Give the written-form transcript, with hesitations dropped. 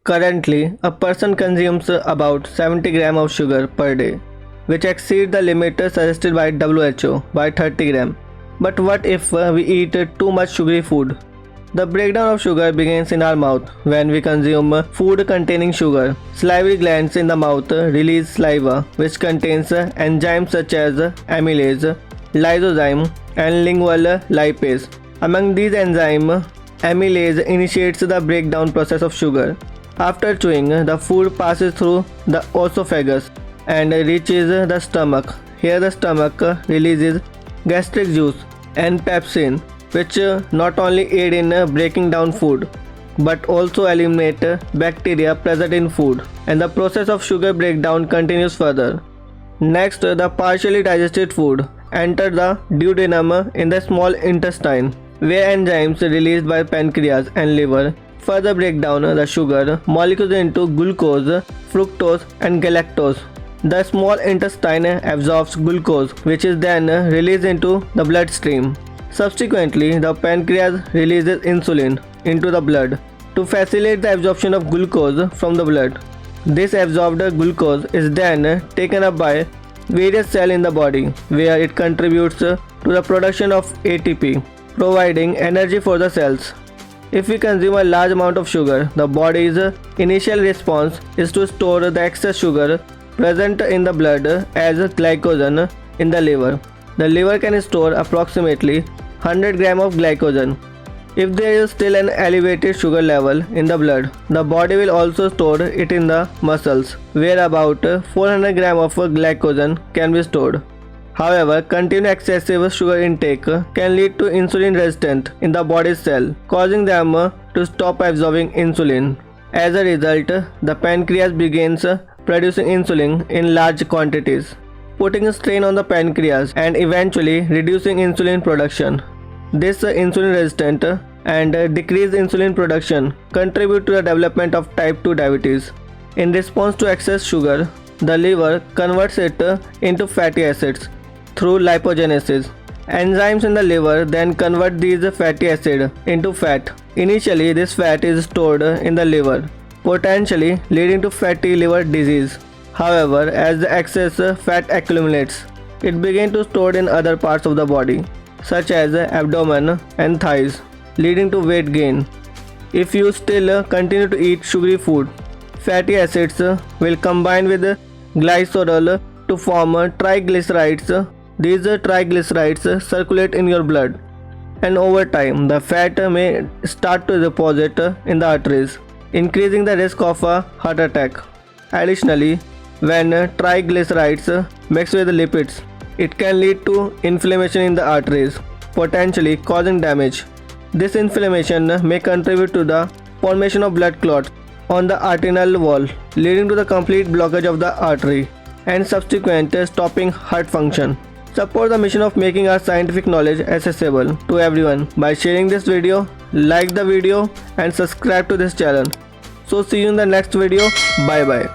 Currently, a person consumes about 70 grams of sugar per day, which exceeds the limit suggested by WHO by 30 grams. But what if we eat too much sugary food? The breakdown of sugar begins in our mouth when we consume food containing sugar. Salivary glands in the mouth release saliva, which contains enzymes such as amylase, lysozyme, and lingual lipase. Among these enzymes, amylase initiates the breakdown process of sugar. After chewing, the food passes through the esophagus and reaches the stomach. Here the stomach releases gastric juice and pepsin, which not only aid in breaking down food but also eliminate bacteria present in food, and the process of sugar breakdown continues further. Next, the partially digested food enter the duodenum in the small intestine, where enzymes released by pancreas and liver further break down the sugar molecules into glucose, fructose, and galactose. The small intestine absorbs glucose, which is then released into the bloodstream. Subsequently, the pancreas releases insulin into the blood to facilitate the absorption of glucose from the blood. This absorbed glucose is then taken up by various cells in the body, where it contributes to the production of ATP, providing energy for the cells. If we consume a large amount of sugar, the body's initial response is to store the excess sugar present in the blood as glycogen in the liver. The liver can store approximately 100 grams of glycogen. If there is still an elevated sugar level in the blood, the body will also store it in the muscles, where about 400 grams of glycogen can be stored. However, continued excessive sugar intake can lead to insulin resistance in the body's cell, causing them to stop absorbing insulin. As a result, the pancreas begins producing insulin in large quantities, putting a strain on the pancreas and eventually reducing insulin production. This insulin resistant and decreased insulin production contribute to the development of type 2 diabetes. In response to excess sugar, the liver converts it into fatty acids through lipogenesis. Enzymes in the liver then convert these fatty acids into fat. Initially, this fat is stored in the liver, potentially leading to fatty liver disease. However, as the excess fat accumulates, it begins to store in other parts of the body, such as abdomen and thighs, leading to weight gain. If you still continue to eat sugary food, fatty acids will combine with glycerol to form triglycerides. These triglycerides circulate in your blood, and over time the fat may start to deposit in the arteries, increasing the risk of a heart attack. Additionally, when triglycerides mix with lipids, it can lead to inflammation in the arteries, potentially causing damage. This inflammation may contribute to the formation of blood clots on the arterial wall, leading to the complete blockage of the artery and subsequent stopping heart function. Support the mission of making our scientific knowledge accessible to everyone by sharing this video, like the video, and subscribe to this channel. So see you in the next video. Bye bye.